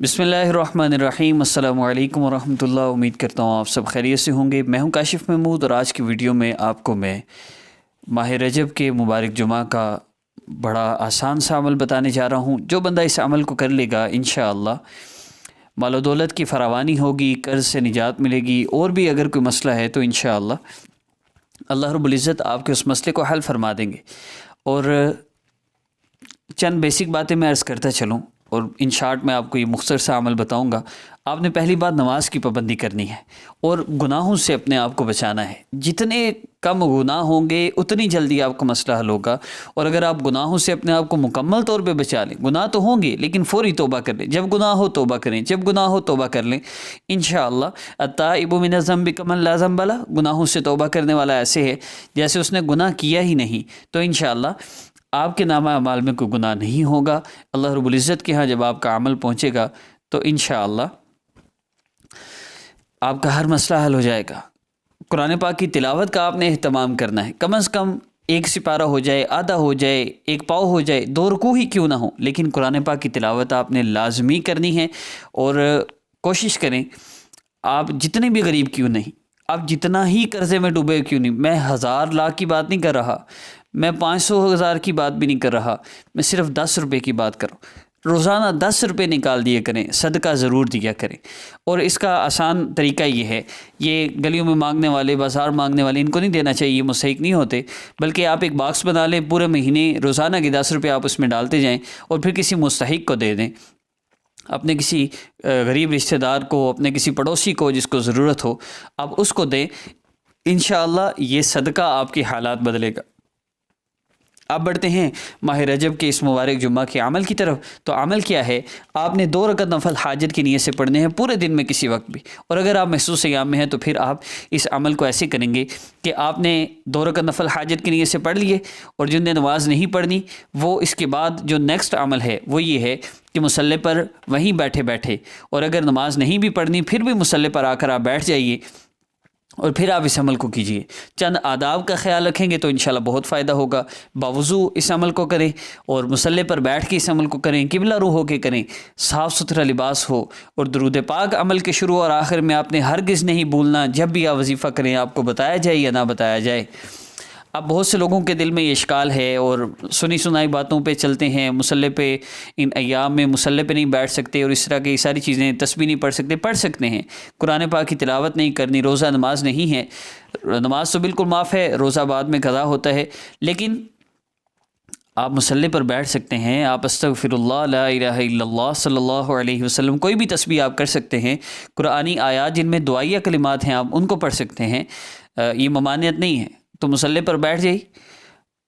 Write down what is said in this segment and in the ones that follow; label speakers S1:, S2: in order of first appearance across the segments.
S1: بسم اللہ الرحمن الرحیم۔ السلام علیکم ورحمۃ اللہ۔ امید کرتا ہوں آپ سب خیریت سے ہوں گے۔ میں ہوں کاشف محمود اور آج کی ویڈیو میں آپ کو میں ماہ رجب کے مبارک جمعہ کا بڑا آسان سا عمل بتانے جا رہا ہوں۔ جو بندہ اس عمل کو کر لے گا انشاءاللہ مال و دولت کی فراوانی ہوگی، قرض سے نجات ملے گی، اور بھی اگر کوئی مسئلہ ہے تو انشاءاللہ اللہ رب العزت آپ کے اس مسئلے کو حل فرما دیں گے۔ اور چند بیسک باتیں میں عرض کرتا چلوں اور ان شارٹ میں آپ کو یہ مختصر سا عمل بتاؤں گا۔ آپ نے پہلی بات نماز کی پابندی کرنی ہے اور گناہوں سے اپنے آپ کو بچانا ہے۔ جتنے کم گناہ ہوں گے اتنی جلدی آپ کا مسئلہ حل ہوگا، اور اگر آپ گناہوں سے اپنے آپ کو مکمل طور پہ بچا لیں، گناہ تو ہوں گے لیکن فوری توبہ کر لیں، جب گناہ ہو توبہ کریں، جب گناہ ہو توبہ کر لیں انشاءاللہ۔ التائب من الذنب کمن لا ذنب لہ، گناہوں سے توبہ کرنے والا ایسے ہے جیسے اس نے گناہ کیا ہی نہیں۔ تو انشاءاللہ آپ کے نامہ اعمال میں کوئی گناہ نہیں ہوگا۔ اللہ رب العزت کے ہاں جب آپ کا عمل پہنچے گا تو انشاءاللہ آپ کا ہر مسئلہ حل ہو جائے گا۔ قرآن پاک کی تلاوت کا آپ نے اہتمام کرنا ہے، کم از کم ایک سپارہ ہو جائے، آدھا ہو جائے، ایک پاؤ ہو جائے، 2 رکوع ہی کیوں نہ ہو، لیکن قرآن پاک کی تلاوت آپ نے لازمی کرنی ہے۔ اور کوشش کریں آپ جتنے بھی غریب کیوں نہیں، آپ جتنا ہی قرضے میں ڈوبے کیوں نہیں، میں 1000 لاکھ کی بات نہیں کر رہا، میں 500 ہزار کی بات بھی نہیں کر رہا، میں صرف 10 روپے کی بات کر رہا ہوں۔ روزانہ 10 روپے نکال دیا کریں، صدقہ ضرور دیا کریں۔ اور اس کا آسان طریقہ یہ ہے، یہ گلیوں میں مانگنے والے، بازار مانگنے والے، ان کو نہیں دینا چاہیے، یہ مستحق نہیں ہوتے، بلکہ آپ ایک باکس بنا لیں، پورے مہینے روزانہ کے 10 روپے آپ اس میں ڈالتے جائیں اور پھر کسی مستحق کو دے دیں، اپنے کسی غریب رشتہ دار کو، اپنے کسی پڑوسی کو جس کو ضرورت ہو، آپ اس کو دیں۔ انشاءاللہ یہ صدقہ آپ کے حالات بدلے گا۔ آپ بڑھتے ہیں ماہ رجب کے اس مبارک جمعہ کے عمل کی طرف۔ تو عمل کیا ہے؟ آپ نے 2 رکعت نفل حاجت کی نیت سے پڑھنے ہیں پورے دن میں کسی وقت بھی، اور اگر آپ محسوس ایام میں ہیں تو پھر آپ اس عمل کو ایسے کریں گے کہ آپ نے 2 رکعت نفل حاجت کی نیت سے پڑھ لیے، اور جن نے نماز نہیں پڑھنی وہ اس کے بعد جو نیکسٹ عمل ہے وہ یہ ہے کہ مصلی پر وہیں بیٹھے بیٹھے، اور اگر نماز نہیں بھی پڑھنی پھر بھی مصلی پر آ کر آپ بیٹھ جائیے اور پھر آپ اس عمل کو کیجئے۔ چند آداب کا خیال رکھیں گے تو انشاءاللہ بہت فائدہ ہوگا۔ باوضو اس عمل کو کریں اور مصلی پر بیٹھ کے اس عمل کو کریں، قبلہ رو ہو کے کریں، صاف ستھرا لباس ہو، اور درود پاک عمل کے شروع اور آخر میں آپ نے ہرگز نہیں بھولنا۔ جب بھی آپ وظیفہ کریں آپ کو بتایا جائے یا نہ بتایا جائے۔ اب بہت سے لوگوں کے دل میں یہ اشکال ہے اور سنی سنائی باتوں پہ چلتے ہیں، مصلی پہ ان ایام میں مصلی پہ نہیں بیٹھ سکتے، اور اس طرح کی ساری چیزیں، تسبیح نہیں پڑھ سکتے ہیں، قرآن پاک کی تلاوت نہیں کرنی، روزہ نماز نہیں ہے۔ نماز تو بالکل معاف ہے، روزہ بعد میں قضا ہوتا ہے، لیکن آپ مصلی پر بیٹھ سکتے ہیں، آپ استغفر اللہ، لا الہ الا اللہ، صلی اللہ علیہ وسلم، کوئی بھی تسبیح آپ کر سکتے ہیں۔ قرآنی آیات جن میں دعائیہ کلمات ہیں آپ ان کو پڑھ سکتے ہیں، یہ ممانعت نہیں ہے، تو مصلی پر بیٹھ جائیے۔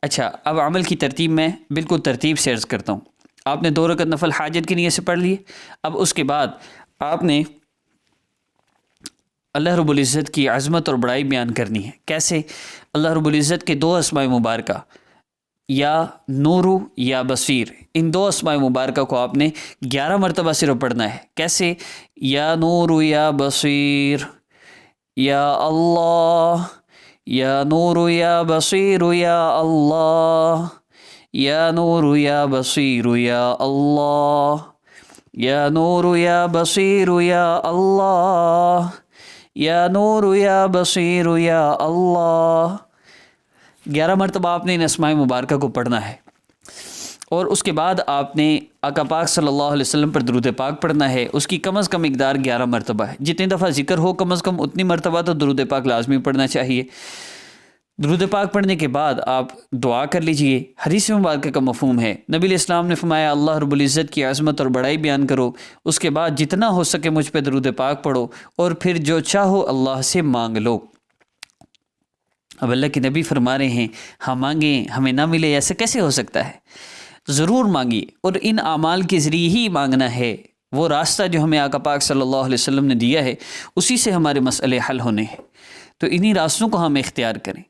S1: اچھا، اب عمل کی ترتیب میں بالکل ترتیب سے عرض کرتا ہوں۔ آپ نے 2 رکعت نفل حاجت کی نیت سے پڑھ لیے، اب اس کے بعد آپ نے اللہ رب العزت کی عظمت اور بڑائی بیان کرنی ہے۔ کیسے؟ اللہ رب العزت کے 2 اسماء مبارکہ، یا نورو یا بصیر، ان 2 اسماء مبارکہ کو آپ نے 11 مرتبہ صرف پڑھنا ہے۔ کیسے؟ یا نورو یا بصیر، یا اللہ، یا نور یا بصیر یا اللہ، یا نور یا بصیر یا اللہ، یا نور یا بصیر یا اللہ، یا نور یا بصیر یا اللہ۔ 11 مرتبہ آپ نے ان اسماء مبارکہ کو پڑھنا ہے، اور اس کے بعد آپ نے آقا پاک صلی اللہ علیہ وسلم پر درود پاک پڑھنا ہے۔ اس کی کم از کم مقدار 11 مرتبہ ہے، جتنی دفعہ ذکر ہو کم از کم اتنی مرتبہ تو درود پاک لازمی پڑھنا چاہیے۔ درود پاک پڑھنے کے بعد آپ دعا کر لیجئے۔ حدیث مبارکہ کا مفہوم ہے، نبی علیہ السلام نے فرمایا اللہ رب العزت کی عظمت اور بڑائی بیان کرو، اس کے بعد جتنا ہو سکے مجھ پہ درود پاک پڑھو، اور پھر جو چاہو اللہ سے مانگ لو۔ اب اللہ کے نبی فرما رہے ہیں ہم مانگیں ہمیں نہ ملے، ایسا کیسے ہو سکتا ہے؟ ضرور مانگیے، اور ان اعمال کے ذریعے ہی مانگنا ہے۔ وہ راستہ جو ہمیں آقا پاک صلی اللہ علیہ وسلم نے دیا ہے اسی سے ہمارے مسئلے حل ہونے ہیں، تو انہی راستوں کو ہم اختیار کریں۔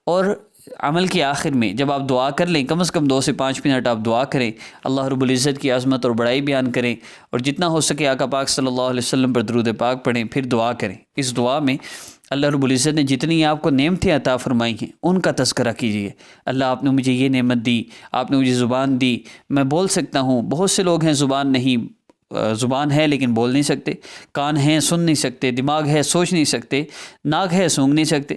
S1: اور عمل کے آخر میں جب آپ دعا کر لیں، کم از کم 2 سے 5 منٹ آپ دعا کریں، اللہ رب العزت کی عظمت اور بڑائی بیان کریں، اور جتنا ہو سکے آقا پاک صلی اللہ علیہ وسلم پر درود پاک پڑھیں، پھر دعا کریں۔ اس دعا میں اللہ رب العزت نے جتنی آپ کو نعمتیں عطا فرمائی ہیں ان کا تذکرہ کیجیے۔ اللہ آپ نے مجھے یہ نعمت دی، آپ نے مجھے زبان دی، میں بول سکتا ہوں، بہت سے لوگ ہیں زبان نہیں، زبان ہے لیکن بول نہیں سکتے، کان ہیں سن نہیں سکتے، دماغ ہے سوچ نہیں سکتے، ناک ہے سونگھ نہیں سکتے،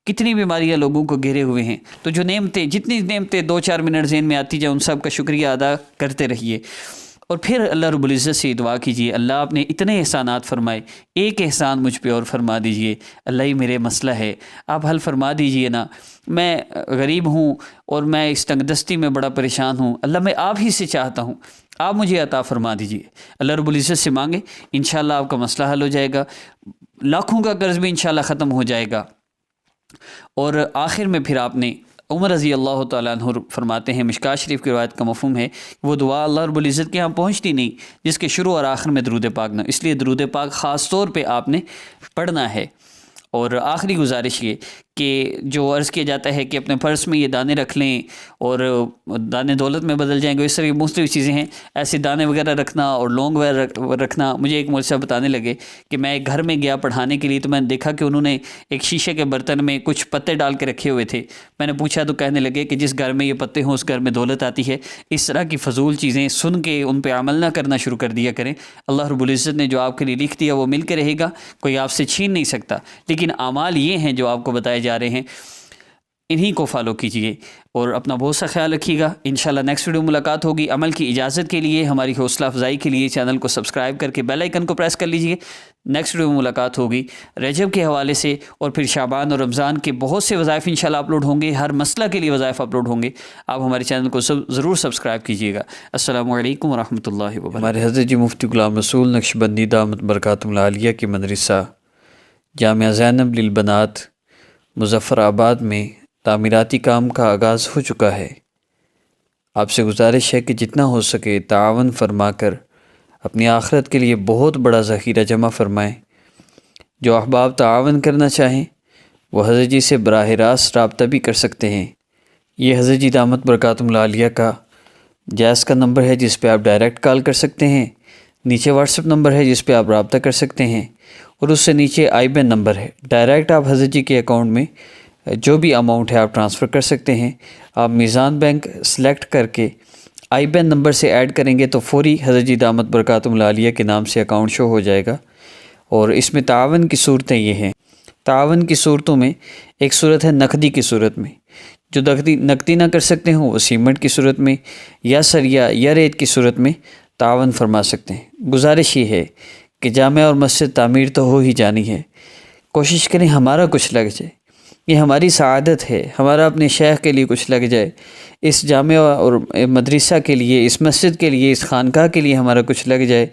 S1: کتنی بیماریاں لوگوں کو گھیرے ہوئے ہیں۔ تو جو نعمتیں، جتنی نعمتیں 2-4 منٹ ذہن میں آتی جائیں ان سب کا شکریہ ادا کرتے رہیے، اور پھر اللہ رب العزت سے دعا کیجیے، اللہ آپ نے اتنے احسانات فرمائے، ایک احسان مجھ پہ اور فرما دیجیے، اللہ ہی میرے مسئلہ ہے، آپ حل فرما دیجیے نا، میں غریب ہوں اور میں اس تنگ دستی میں بڑا پریشان ہوں، اللہ میں آپ ہی سے چاہتا ہوں، آپ مجھے عطا فرما دیجیے۔ اللہ رب العزت سے مانگے، انشاءاللہ آپ کا مسئلہ حل ہو جائے گا، لاکھوں کا قرض بھی انشاءاللہ ختم ہو جائے گا۔ اور آخر میں پھر آپ نے عمر رضی اللہ تعالیٰ عنہ فرماتے ہیں، مشکوٰۃ شریف کی روایت کا مفہوم ہے، وہ دعا اللہ رب العزت کے ہاں پہنچتی نہیں جس کے شروع اور آخر میں درود پاک نہ، اس لیے درود پاک خاص طور پہ آپ نے پڑھنا ہے۔ اور آخری گزارش یہ کہ جو عرض کیا جاتا ہے کہ اپنے پرس میں یہ دانے رکھ لیں اور دانے دولت میں بدل جائیں گے، اس طرح کی مختلف چیزیں ہیں، ایسے دانے وغیرہ رکھنا اور لونگ وغیرہ رکھنا۔ مجھے ایک مولوی صاحب بتانے لگے کہ میں ایک گھر میں گیا پڑھانے کے لیے، تو میں نے دیکھا کہ انہوں نے ایک شیشے کے برتن میں کچھ پتے ڈال کے رکھے ہوئے تھے۔ میں نے پوچھا تو کہنے لگے کہ جس گھر میں یہ پتے ہوں اس گھر میں دولت آتی ہے۔ اس طرح کی فضول چیزیں سن کے ان پہ عمل نہ کرنا شروع کر دیا کریں۔ اللہ رب العزت نے جو آپ کے لیے لکھ دیا وہ مل کے رہے گا، کوئی آپ سے چھین نہیں سکتا، لیکن اعمال یہ ہیں جو آپ کو بتائے جا رہے ہیں، انہی کو فالو کیجئے اور اپنا بہت سا خیال رکھیے گا۔ انشاءاللہ نیکسٹ ویڈیو ملاقات ہوگی۔ عمل کی اجازت کے لیے، ہماری حوصلہ افزائی کے لیے چینل کو سبسکرائب کر کے بیل آئیکن کو پریس کر لیجئے۔ نیکسٹ ویڈیو ملاقات ہوگی رجب کے حوالے سے، اور پھر شعبان اور رمضان کے بہت سے وظائف انشاءاللہ اپلوڈ ہوں گے، ہر مسئلہ کے لیے وظائف اپلوڈ ہوں گے۔ آپ ہمارے چینل کو ضرور سبسکرائب کیجئے گا۔ السلام علیکم ورحمۃ اللہ وبرکاتہ۔ ہمارے حضرت جی مفتی غلام رسول نقشبندی دامت برکاتہم العالیہ کی مدرسہ جامعہ زینب للبنات مظفر آباد میں تعمیراتی کام کا آغاز ہو چکا ہے۔ آپ سے گزارش ہے کہ جتنا ہو سکے تعاون فرما کر اپنی آخرت کے لیے بہت بڑا ذخیرہ جمع فرمائیں۔ جو احباب تعاون کرنا چاہیں وہ حضرت جی سے براہ راست رابطہ بھی کر سکتے ہیں۔ یہ حضرت جی دامت برکاتہم العالیہ کا جائز کا نمبر ہے جس پہ آپ ڈائریکٹ کال کر سکتے ہیں، نیچے واٹس ایپ نمبر ہے جس پہ آپ رابطہ کر سکتے ہیں، اور اس سے نیچے آئی بین نمبر ہے۔ ڈائریکٹ آپ حضرت جی کے اکاؤنٹ میں جو بھی اماؤنٹ ہے آپ ٹرانسفر کر سکتے ہیں۔ آپ میزان بینک سلیکٹ کر کے آئی بین نمبر سے ایڈ کریں گے تو فوری حضرت جی دامت برکاتہم العالیہ کے نام سے اکاؤنٹ شو ہو جائے گا۔ اور اس میں تعاون کی صورتیں یہ ہیں، تعاون کی صورتوں میں ایک صورت ہے نقدی کی صورت میں، جو نقدی نہ کر سکتے ہوں وہ سیمنٹ کی صورت میں یا سریا یا ریت کی صورت میں تعاون فرما سکتے ہیں۔ گزارش یہ ہے کہ جامع اور مسجد تعمیر تو ہو ہی جانی ہے، کوشش کریں ہمارا کچھ لگ جائے، یہ ہماری سعادت ہے، ہمارا اپنے شیخ کے لیے کچھ لگ جائے، اس جامع اور مدرسہ کے لیے، اس مسجد کے لیے، اس خانقاہ کے لیے ہمارا کچھ لگ جائے۔